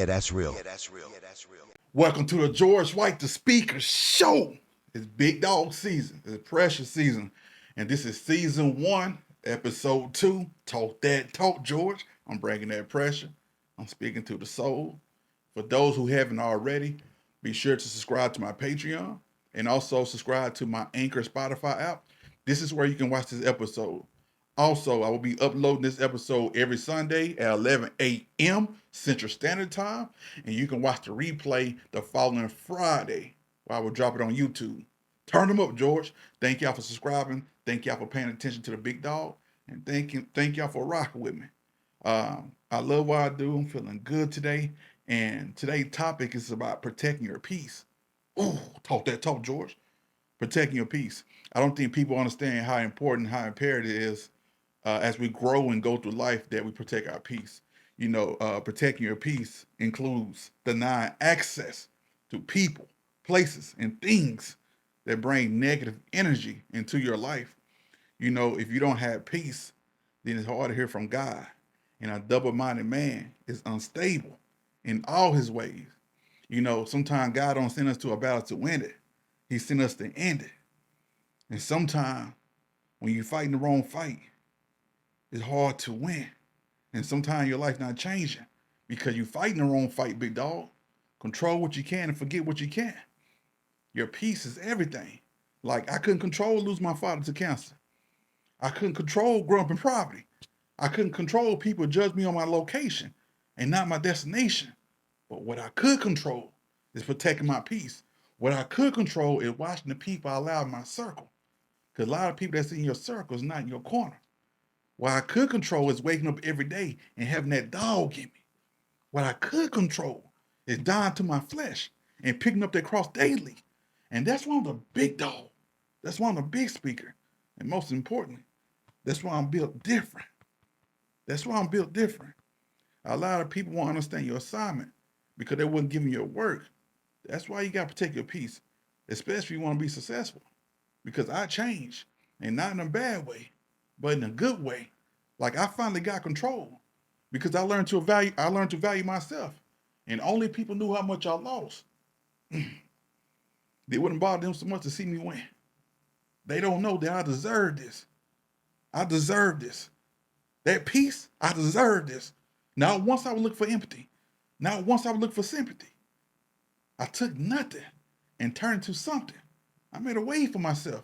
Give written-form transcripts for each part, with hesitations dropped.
that's real. Welcome to the George White the Speaker Show. It's big dog season. It's pressure season. And this is season 1, episode 2. Talk that talk, George. I'm bringing that pressure. I'm speaking to the soul. For those who haven't already, be sure to subscribe to my Patreon and also subscribe to my Anchor Spotify app. This is where you can watch this episode. Also, I will be uploading this episode every Sunday at 11 a.m. Central Standard Time, and you can watch the replay the following Friday while I will drop it on YouTube. Turn them up, George. Thank y'all for subscribing. Thank y'all for paying attention to the big dog, and thank y'all for rocking with me. I love what I do. I'm feeling good today, and today's topic is about protecting your peace. Ooh, talk that talk, George. Protecting your peace. I don't think people understand how important, how imperative it is as we grow and go through life that we protect our peace. Protecting your peace includes denying access to people, places, and things that bring negative energy into your life. If you don't have peace, then it's hard to hear from God. And a double minded man is unstable in all his ways. Sometimes God don't send us to a battle to win it, He sent us to end it. And sometimes when you're fighting the wrong fight, it's hard to win. And sometimes your life not changing because you fighting the wrong fight, big dog. Control what you can and forget what you can't. Your peace is everything. Like I couldn't control lose my father to cancer. I couldn't control growing up in poverty. I couldn't control people judge me on my location and not my destination. But what I could control is protecting my peace. What I could control is watching the people I allow in my circle. Because a lot of people that's in your circle is not in your corner. What I could control is waking up every day and having that dog in me. What I could control is dying to my flesh and picking up that cross daily. And that's one of the big dog. That's one of the big speaker. And most importantly, that's why I'm built different. That's why I'm built different. A lot of people won't understand your assignment because they wasn't giving you work. That's why you got to protect your peace, especially if you want to be successful. Because I changed, and not in a bad way, but in a good way. Like I finally got control because I learned to value myself. And only people knew how much I lost. They wouldn't bother them so much to see me win. They don't know that I deserve this. I deserve this. That peace, I deserve this. Not once I would look for empathy. Not once I would look for sympathy. I took nothing and turned into something. I made a way for myself.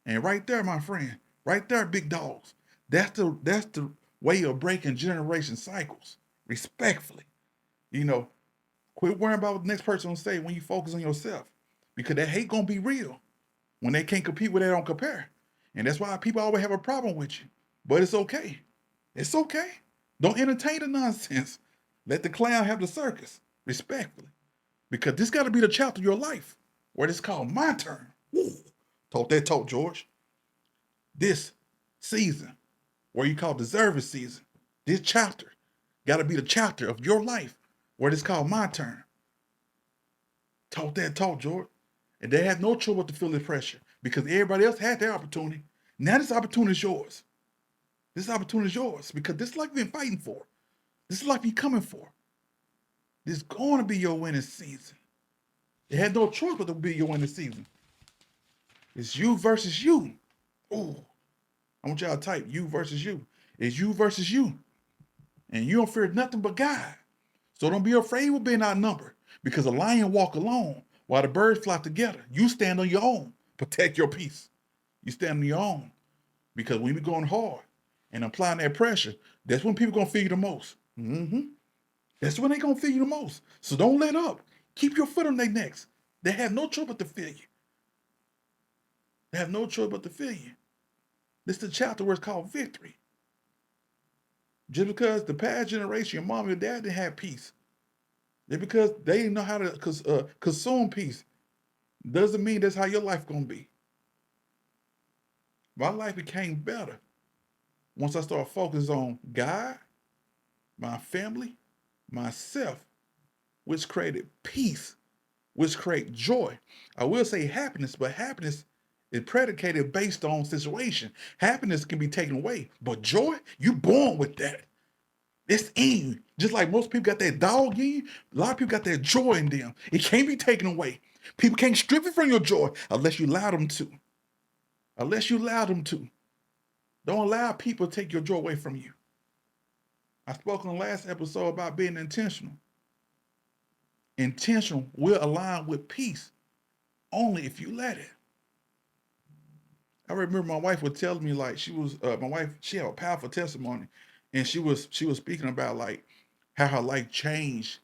And right there, my friend, right there, big dogs. That's the way of breaking generation cycles. Respectfully. Quit worrying about what the next person will say when you focus on yourself. Because that hate gonna be real when they can't compete with they don't compare. And that's why people always have a problem with you. But it's okay. It's okay. Don't entertain the nonsense. Let the clown have the circus. Respectfully. Because this gotta be the chapter of your life where it's called my turn. Woo. Talk that talk, George. This season, where you call deserving season, this chapter gotta be the chapter of your life where it's called my turn. Talk that talk, George. And they had no choice but to feel the pressure because everybody else had their opportunity. Now this opportunity is yours. This opportunity is yours because this is like you've been fighting for. This is like you're coming for. This is going to be your winning season. It had no choice but to be your winning season. It's you versus you. Ooh, I want y'all to type you versus you. It's you versus you. And you don't fear nothing but God. So don't be afraid of being outnumbered because a lion walk alone while the birds flock together. You stand on your own. Protect your peace. You stand on your own because when you're going hard and applying that pressure, that's when people going to feel you the most. That's when they going to feel you the most. So don't let up. Keep your foot on their necks. They have no choice but to feel you. They have no choice but to feel you. This is the chapter where it's called victory. Just because the past generation, your mom and your dad didn't have peace, just because they didn't know how to consume peace, doesn't mean that's how your life gonna be. My life became better once I started focusing on God, my family, myself, which created peace, which create joy. I will say happiness, but happiness is predicated based on situation. Happiness can be taken away, but joy, you born with that. It's in you. Just like most people got that dog in you, a lot of people got that joy in them. It can't be taken away. People can't strip it from your joy unless you allow them to. Unless you allow them to. Don't allow people to take your joy away from you. I spoke on the last episode about being intentional. Intentional will align with peace only if you let it. I remember my wife would tell me like she was my wife. She had a powerful testimony, and she was speaking about like how her life changed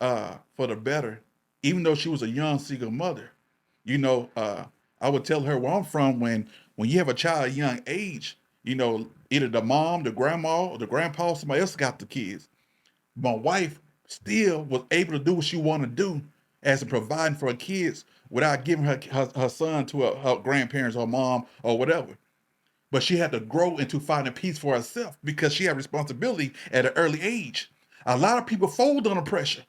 for the better, even though she was a young single mother. You know, I would tell her where I'm from when you have a child at a young age, either the mom, the grandma, or the grandpa, somebody else got the kids. My wife still was able to do what she wanted to do as a providing for her kids without giving her son to her grandparents or mom or whatever. But she had to grow into finding peace for herself because she had responsibility at an early age. A lot of people fold under pressure.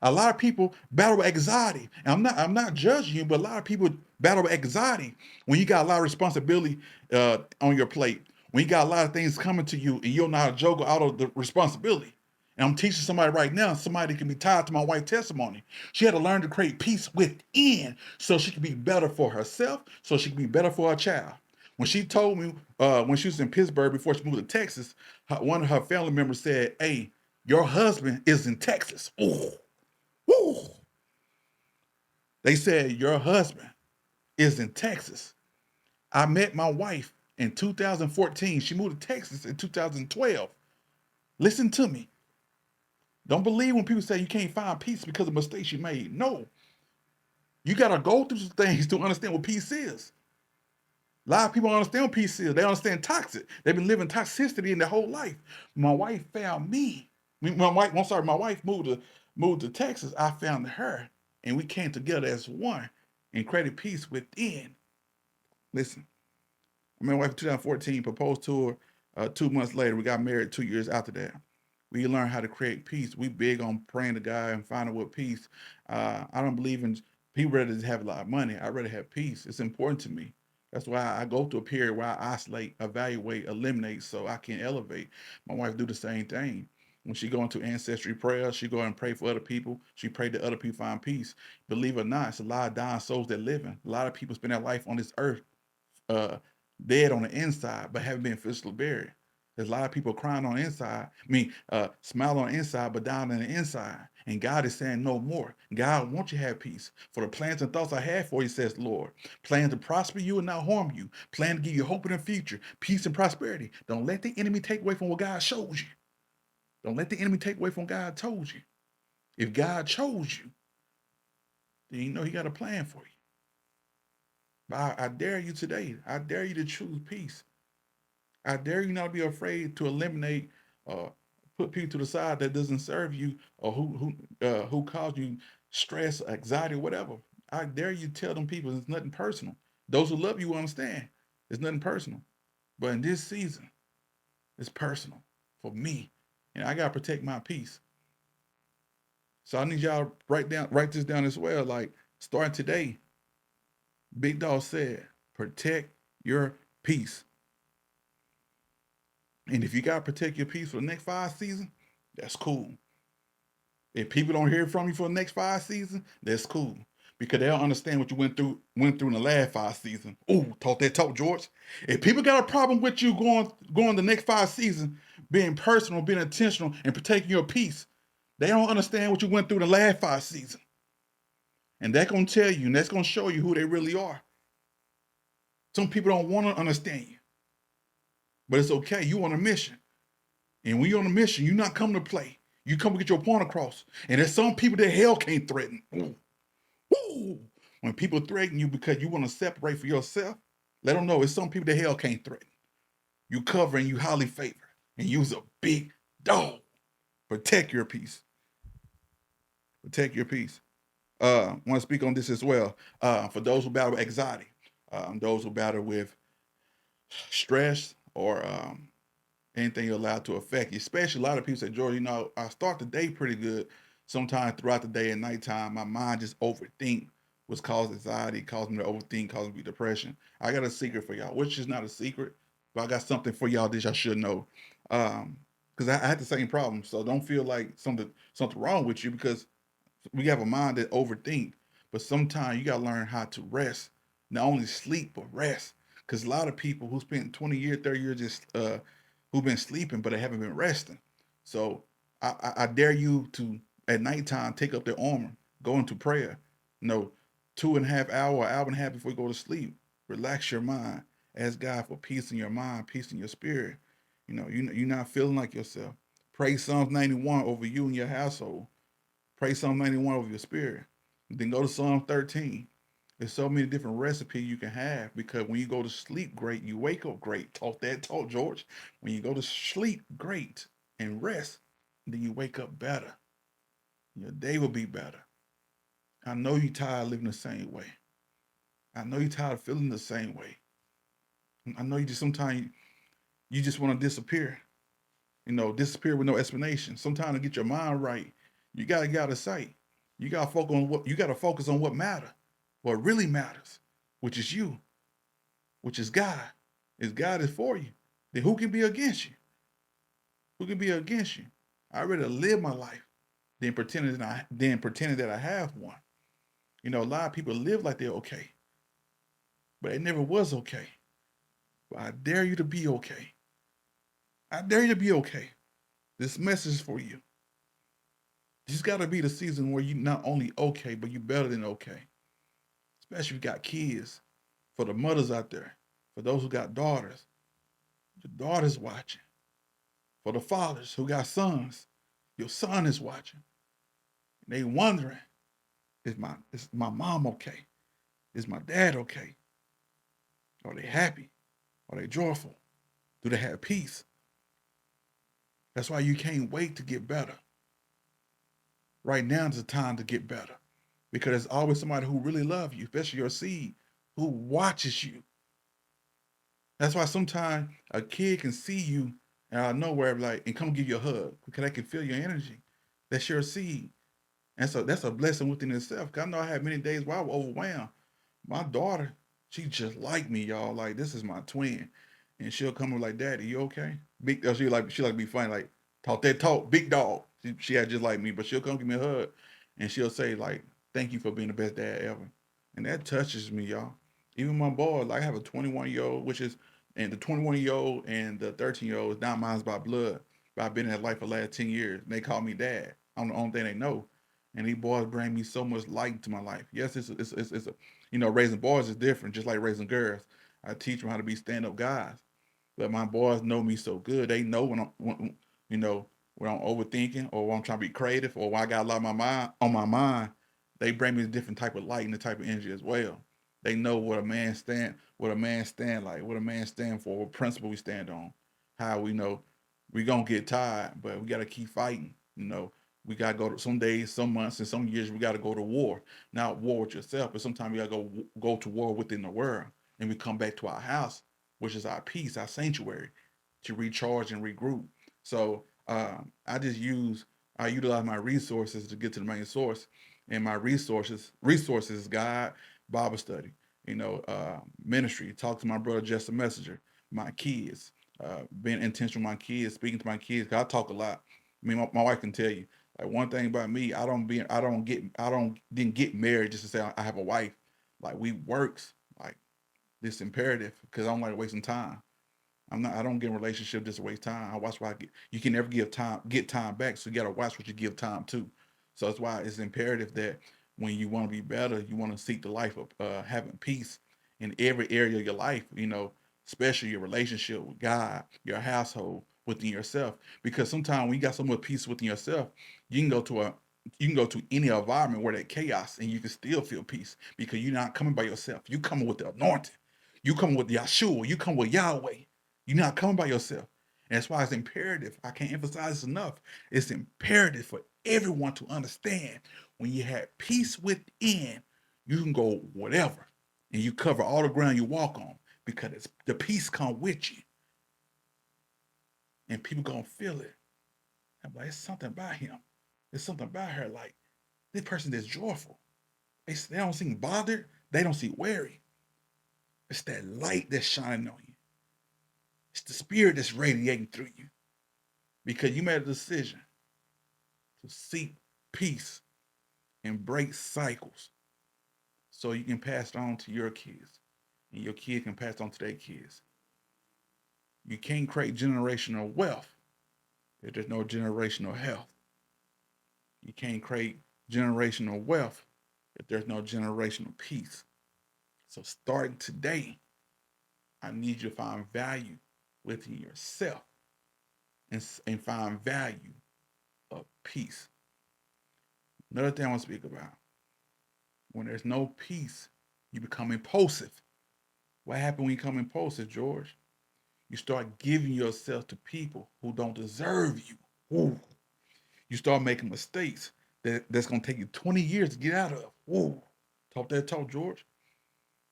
A lot of people battle with anxiety. And I'm not judging you, but a lot of people battle with anxiety when you got a lot of responsibility on your plate. When you got a lot of things coming to you and you don't know how to juggle out of the responsibility. And I'm teaching somebody right now, somebody that can be tied to my wife's testimony. She had to learn to create peace within so she could be better for herself, so she could be better for her child. When she told me when she was in Pittsburgh before she moved to Texas, one of her family members said, "Hey, your husband is in Texas." Ooh, woo. They said your husband is in Texas. I met my wife in 2014. She moved to Texas in 2012. Listen to me. Don't believe when people say you can't find peace because of mistakes you made. No, you gotta go through some things to understand what peace is. A lot of people don't understand what peace is. They understand toxic. They've been living toxicity in their whole life. My wife found me. My wife moved to Texas. I found her, and we came together as one and created peace within. Listen, I met my wife in 2014, proposed to her 2 months later. We got married 2 years after that. We learned how to create peace. We big on praying to God and finding what peace. I don't believe in people rather just have a lot of money. I'd rather have peace. It's important to me. That's why I go through a period where I isolate, evaluate, eliminate so I can elevate. My wife do the same thing. When she go into ancestry prayer, she go and pray for other people. She pray that other people find peace. Believe it or not, it's a lot of dying souls that living. A lot of people spend their life on this earth uh, dead on the inside, but haven't been physically buried. There's a lot of people crying on the inside. I mean, smile on the inside, but down on the inside. And God is saying no more. God wants you to have peace. For the plans and thoughts I have for you, says the Lord. Plan to prosper you and not harm you. Plan to give you hope in the future, peace and prosperity. Don't let the enemy take away from what God shows you. Don't let the enemy take away from what God told you. If God chose you, then you know he got a plan for you. But I dare you today. I dare you to choose peace. I dare you not to be afraid to eliminate, uh, put people to the side that doesn't serve you or who cause you stress, anxiety, whatever. I dare you tell them people it's nothing personal. Those who love you will understand it's nothing personal. But in this season, it's personal for me, and I gotta protect my peace. So I need y'all to write this down as well. Like starting today, Big Dog said, protect your peace. And if you gotta protect your peace for the next 5 seasons, that's cool. If people don't hear from you for the next 5 seasons, that's cool. Because they don't understand what you went through in the last 5 seasons. Ooh, talk that talk, George. If people got a problem with you going the next 5 seasons, being personal, being intentional, and protecting your peace, they don't understand what you went through the last 5 seasons. And that's gonna tell you, and that's gonna show you who they really are. Some people don't want to understand you. But it's okay. You on a mission. And when you're on a mission, you're not coming to play. You come to get your point across. And there's some people that hell can't threaten. Ooh. Ooh. When people threaten you because you want to separate for yourself, let them know it's some people that hell can't threaten. You cover and you highly favor. And you's a big dog. Protect your peace. Protect your peace. Want to speak on this as well. For those who battle with anxiety, those who battle with stress or anything you're allowed to affect you. Especially a lot of people say, George, I start the day pretty good. Sometimes throughout the day and nighttime, my mind just overthink, which causes anxiety, causes me to overthink, causes me depression. I got a secret for y'all, which is not a secret, but I got something for y'all that y'all should know. Um, because I had the same problem. So don't feel like something wrong with you, because we have a mind that overthink. But sometimes you gotta learn how to rest, not only sleep but rest. Because a lot of people who spent 20 years, 30 years just who've been sleeping, but they haven't been resting. So I dare you to at nighttime take up their armor, go into prayer. You know, 2.5 hour, hour and a half before you go to sleep. Relax your mind. Ask God for peace in your mind, peace in your spirit. You're not feeling like yourself. Pray Psalms 91 over you and your household. Pray Psalm 91 over your spirit. Then go to Psalm 13. There's so many different recipes you can have, because when you go to sleep great, you wake up great. Talk that talk, George. When you go to sleep great and rest, then you wake up better. Your day will be better. I know you're tired of living the same way. I know you're tired of feeling the same way. I know you just sometimes you just want to disappear. Disappear with no explanation. Sometimes to get your mind right, you gotta get out of sight. You gotta focus on what matters, what really matters, which is you, which is God. If God is for you, then who can be against you? Who can be against you? I rather live my life than pretending that I have one. A lot of people live like they're okay, but it never was okay. But I dare you to be okay. I dare you to be okay. This message is for you. This got to be the season where you not only okay, but you better than okay. Especially if you got kids. For the mothers out there, for those who got daughters, your daughter's watching. For the fathers who got sons, your son is watching. And they wondering, is my mom okay? Is my dad okay? Are they happy? Are they joyful? Do they have peace? That's why you can't wait to get better. Right now is the time to get better. Because there's always somebody who really loves you, especially your seed, who watches you. That's why sometimes a kid can see you out of nowhere, like, and come give you a hug because they can feel your energy. That's your seed. And so that's a blessing within itself. Cause I know I had many days where I was overwhelmed. My daughter, she just like me, y'all. Like, this is my twin. And she'll come and like, Daddy, you okay? She like be funny, like, talk that talk, big dog. She had just like me, but she'll come give me a hug and she'll say, like, thank you for being the best dad ever. And that touches me, y'all. Even my boy, like, I have a 21-year-old, and the 21-year-old and the 13-year-old is not mine by blood. But I've been in that life for the last 10 years. And they call me dad. I'm the only thing they know. And these boys bring me so much light to my life. Yes, raising boys is different, just like raising girls. I teach them how to be stand-up guys. But my boys know me so good. They know when I'm overthinking, or when I'm trying to be creative, or when I got a lot of my mind on my mind. They bring me a different type of light and the type of energy as well. They know what a man stand for, what principle we stand on. How we know we gonna get tired, but we gotta keep fighting. We gotta go to some days, some months, and some years we gotta go to war. Not war with yourself, but sometimes we gotta go to war within the world, and we come back to our house, which is our peace, our sanctuary, to recharge and regroup. So I utilize my resources to get to the main source, and my resources is God, Bible study, ministry, talk to my brother, just a messenger, my kids, being intentional with my kids, speaking to my kids. 'Cause I talk a lot. I mean, my wife can tell you. Like, one thing about me, didn't get married just to say I have a wife. Like, we works like this imperative, because I don't like wasting time. I don't get in a relationship just to waste time. I watch what I get. You can never get time back. So you gotta watch what you give time to. So that's why it's imperative that when you want to be better, you want to seek the life of having peace in every area of your life, especially your relationship with God, your household, within yourself. Because sometimes when you got so much peace within yourself, you can go to a you can go to any environment where there's chaos and you can still feel peace, because you're not coming by yourself. You coming with the anointing. You coming with Yahshua. You come with Yahweh. You're not coming by yourself. And that's why it's imperative. I can't emphasize this enough. It's imperative for everyone to understand, when you have peace within, you can go whatever. And you cover all the ground you walk on, because the peace come with you. And people gonna feel it. I'm like, it's something about him. It's something about her. Like, this person is joyful. They don't seem bothered. They don't seem weary. It's that light that's shining on you. It's the spirit that's radiating through you. because you made a decision to seek peace and break cycles so you can pass it on to your kids and your kids can pass it on to their kids. You can't create generational wealth if there's no generational health. You can't create generational wealth if there's no generational peace. So starting today, I need you to find value within yourself and find value of peace. Another thing I want to speak about, when there's no peace, you become impulsive. What happens when you become impulsive, George? You start giving yourself to people who don't deserve you. Ooh. You start making mistakes that's going to take you 20 years to get out of. Ooh. Talk that talk, George.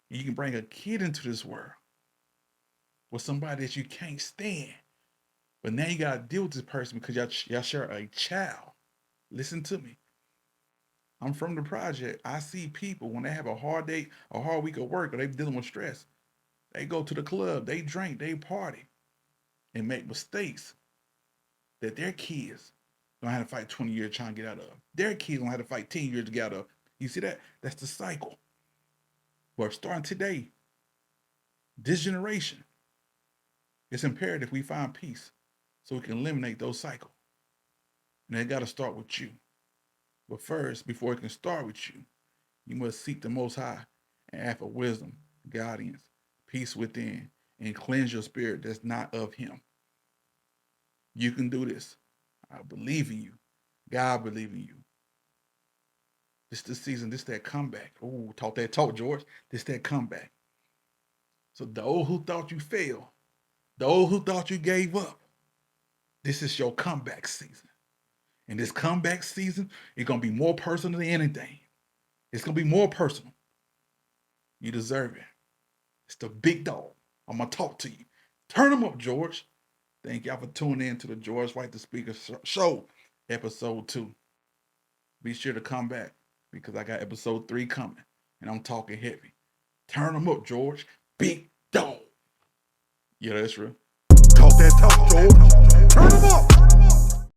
You can bring a kid into this world with somebody that you can't stand. But now you got to deal with this person because y'all share a child. Listen to me. I'm from the project. I see people when they have a hard day, a hard week of work, or they dealing with stress. They go to the club, they drink, they party, and make mistakes that their kids don't have to fight 20 years trying to get out of. Their kids don't have to fight 10 years to get out of. You see that? That's the cycle. But starting today, this generation, it's imperative we find peace so we can eliminate those cycles. And they got to start with you. But first, before it can start with you, you must seek the Most High and ask for wisdom, guidance, peace within, and cleanse your spirit that's not of Him. You can do this. I believe in you. God believe in you. This the season. This that comeback. Ooh, talk that talk, George. This that comeback. So those who thought you failed, those who thought you gave up, this is your comeback season. And this comeback season is gonna be more personal than anything. It's gonna be more personal. You deserve it. It's the big dog. I'm gonna talk to you. Turn them up, George. Thank y'all for tuning in to the George White the Speaker Show, episode 2. Be sure to come back because I got episode 3 coming and I'm talking heavy. Turn them up, George. Big dog. Yeah, that's real. Talk that talk, George. Turn them up.